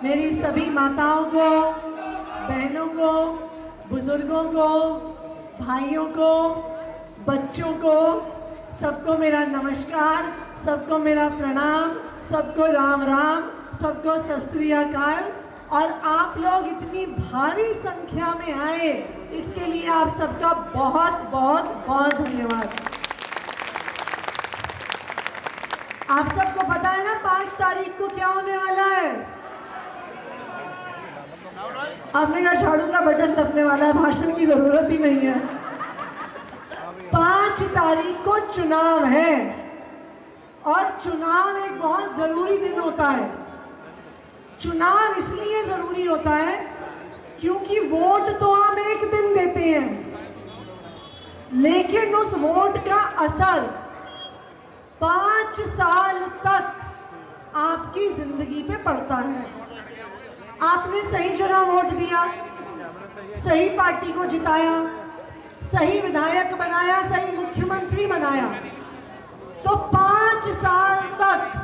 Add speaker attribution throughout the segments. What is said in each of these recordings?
Speaker 1: मेरी सभी माताओं को, बहनों को, बुजुर्गों को, भाइयों को, बच्चों को, सबको मेरा नमस्कार, सबको मेरा प्रणाम, सबको राम राम, सबको सत श्री अकाल। और आप लोग इतनी भारी संख्या में आए, इसके लिए आप सबका बहुत बहुत बहुत धन्यवाद। आप सबको पता है ना 5 तारीख को क्या होने वाला है? आपने कहा झाड़ू का बटन दबने वाला है, भाषण की जरूरत ही नहीं है। 5 तारीख को चुनाव है और चुनाव एक बहुत जरूरी दिन होता है। चुनाव इसलिए जरूरी होता है क्योंकि वोट तो हम एक दिन देते हैं, लेकिन उस वोट का असर 5 साल तक आपकी जिंदगी पे पड़ता है। आपने सही जगह वोट दिया, सही पार्टी को जिताया, सही विधायक बनाया, सही मुख्यमंत्री बनाया, तो 5 साल तक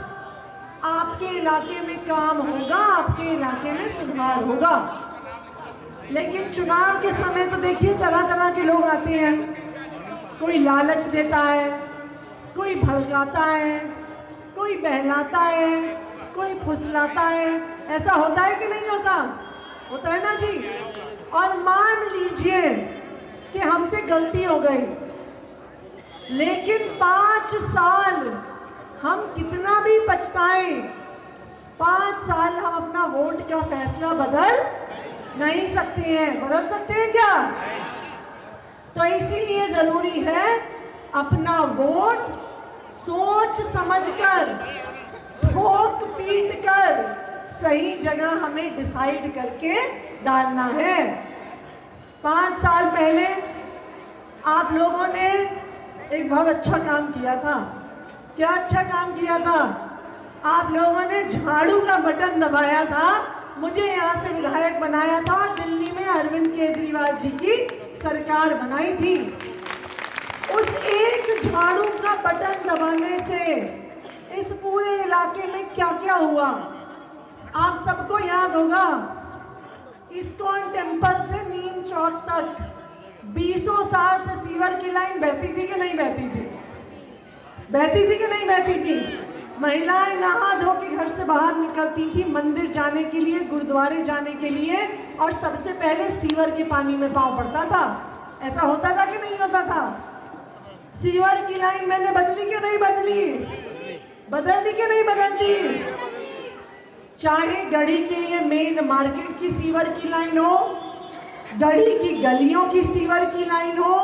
Speaker 1: आपके इलाके में काम होगा, आपके इलाके में सुधार होगा। लेकिन चुनाव के समय तो देखिए तरह तरह के लोग आते हैं, कोई लालच देता है, कोई भड़काता है, कोई बहलाता है, कोई फुसलाता है। ऐसा होता है कि नहीं होता? होता है ना जी। और मान लीजिए कि हमसे गलती हो गई, लेकिन 5 साल हम कितना भी पछताएं, 5 साल हम अपना वोट का फैसला बदल नहीं सकते हैं। बदल सकते हैं क्या? तो इसीलिए जरूरी है अपना वोट सोच समझकर, ठोक पीट कर सही जगह हमें डिसाइड करके डालना है। 5 साल पहले आप लोगों ने एक बहुत अच्छा काम किया था। क्या अच्छा काम किया था? आप लोगों ने झाड़ू का बटन दबाया था, मुझे यहाँ से विधायक बनाया था, दिल्ली में अरविंद केजरीवाल जी की सरकार बनाई थी। उस एक झाड़ू का बटन दबाने से इस पूरे इलाके में क्या क्या हुआ आप सबको याद होगा। इस्कॉन टेम्पल से नीम चौक तक 20 साल से सीवर की लाइन बहती थी कि नहीं बहती थी? बहती थी कि नहीं बहती थी? महिलाएं नहा धो के घर से बाहर निकलती थी मंदिर जाने के लिए, गुरुद्वारे जाने के लिए, और सबसे पहले सीवर के पानी में पांव पड़ता था। ऐसा होता था कि नहीं होता था? सीवर की लाइन मैंने बदली कि नहीं बदली? बदल दी कि नहीं बदलती? चाहे गढ़ी के ये मेन मार्केट की सीवर की लाइन हो, गढ़ी की गलियों की सीवर की लाइन हो,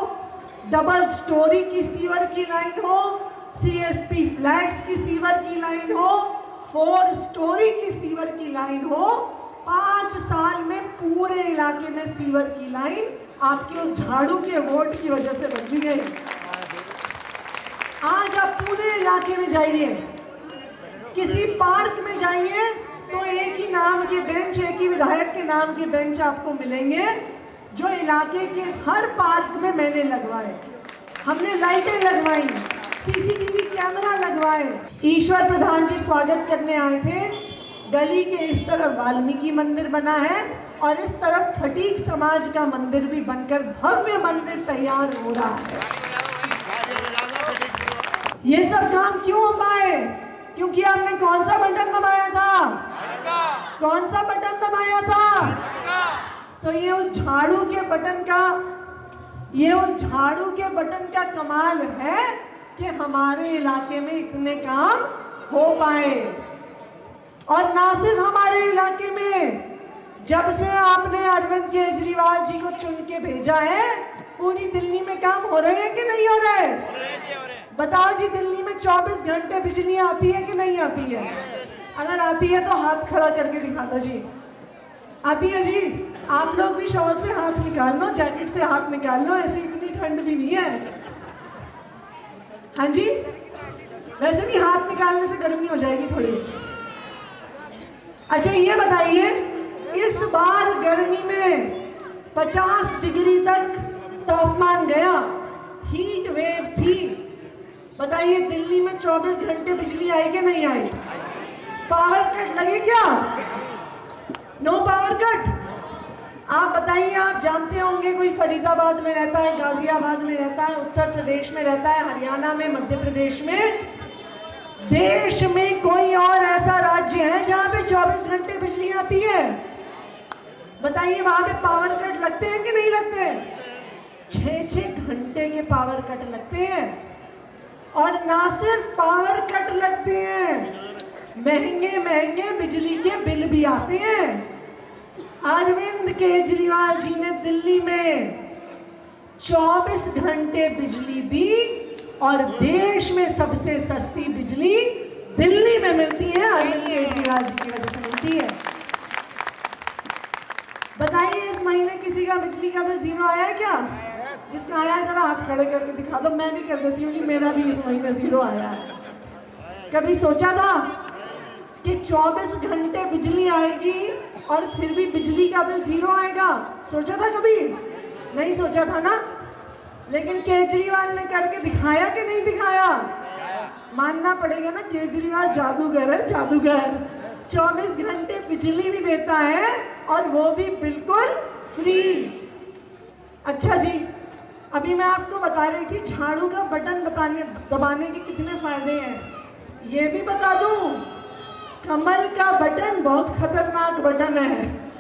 Speaker 1: डबल स्टोरी की सीवर की लाइन हो, सीएसपी फ्लैट्स की सीवर की लाइन हो, 4 स्टोरी की सीवर की लाइन हो, 5 साल में पूरे इलाके में सीवर की लाइन आपके उस झाड़ू के वोट की वजह से बदली गई। आज आप पूरे इलाके में जाइए, किसी पार्क में जाइए तो एक ही नाम के बेंच, एक ही विधायक के नाम के बेंच आपको मिलेंगे, जो इलाके के हर पार्क में मैंने लगवाए। हमने लाइटें लगवाई, सीसीटीवी कैमरा लगवाए। ईश्वर प्रधान जी स्वागत करने आए थे। गली के इस तरफ वाल्मीकि मंदिर बना है और इस तरफ खटीक समाज का मंदिर भी बनकर भव्य मंदिर तैयार हो रहा है। ये सब काम क्यों हो पाए? क्योंकि आपने कौन सा बटन दबाया था? कौन सा बटन दबाया था? तो ये उस झाड़ू के बटन का कमाल है कि हमारे इलाके में इतने काम हो पाए। और ना सिर्फ हमारे इलाके में, जब से आपने अरविंद केजरीवाल जी को चुन के भेजा है, पूरी दिल्ली में काम हो रहे हैं कि नहीं हो रहे? बताओ जी, दिल्ली में 24 घंटे बिजली आती है कि नहीं आती है? अगर आती है तो हाथ खड़ा करके दिखा दो जी। आती है जी? आप लोग भी शॉल से हाथ निकाल लो, जैकेट से हाथ निकाल लो, ऐसी इतनी ठंड भी नहीं है। हाँ जी, वैसे भी हाथ निकालने से गर्मी हो जाएगी थोड़ी। अच्छा ये बताइए, इस बार गर्मी में 50 डिग्री तक तापमान गया, हीट वेव थी। बताइए दिल्ली में 24 घंटे बिजली आई कि नहीं आई? पावर कट लगे क्या? No power cut. आप बताइए, आप जानते होंगे कोई फरीदाबाद में रहता है, गाजियाबाद में रहता है, उत्तर प्रदेश में रहता है, हरियाणा में, मध्य प्रदेश में, देश में कोई और ऐसा राज्य है जहां पे 24 घंटे बिजली आती है? बताइए, वहां पे पावर कट लगते हैं कि नहीं लगते? 6-6 घंटे के पावर कट लगते हैं। और ना सिर्फ पावर कट लगते हैं, महंगे महंगे बिजली के बिल भी आते हैं। अरविंद केजरीवाल जी ने दिल्ली में 24 घंटे बिजली दी और देश में सबसे सस्ती बिजली दिल्ली में मिलती है, अरविंद केजरीवाल जी की वजह से मिलती है। बताइए, इस महीने किसी का बिजली का बिल जीरो आया है क्या? जिसका आया है जरा हाथ खड़े करके दिखा दो। मैं भी कर देती हूँ जी, मेरा भी इस महीने जीरो आया है। कभी सोचा था कि 24 घंटे बिजली आएगी और फिर भी बिजली का बिल जीरो आएगा? सोचा था कभी? नहीं सोचा था ना। लेकिन केजरीवाल ने करके दिखाया कि नहीं दिखाया? मानना पड़ेगा ना, केजरीवाल जादूगर है, जादूगर। 24 घंटे बिजली भी देता है और वो भी बिल्कुल फ्री। अच्छा जी, अभी मैं आपको बता रही थी झाड़ू का बटन दबाने के कितने फायदे हैं। ये भी बता दूं, कमल का बटन बहुत खतरनाक बटन है।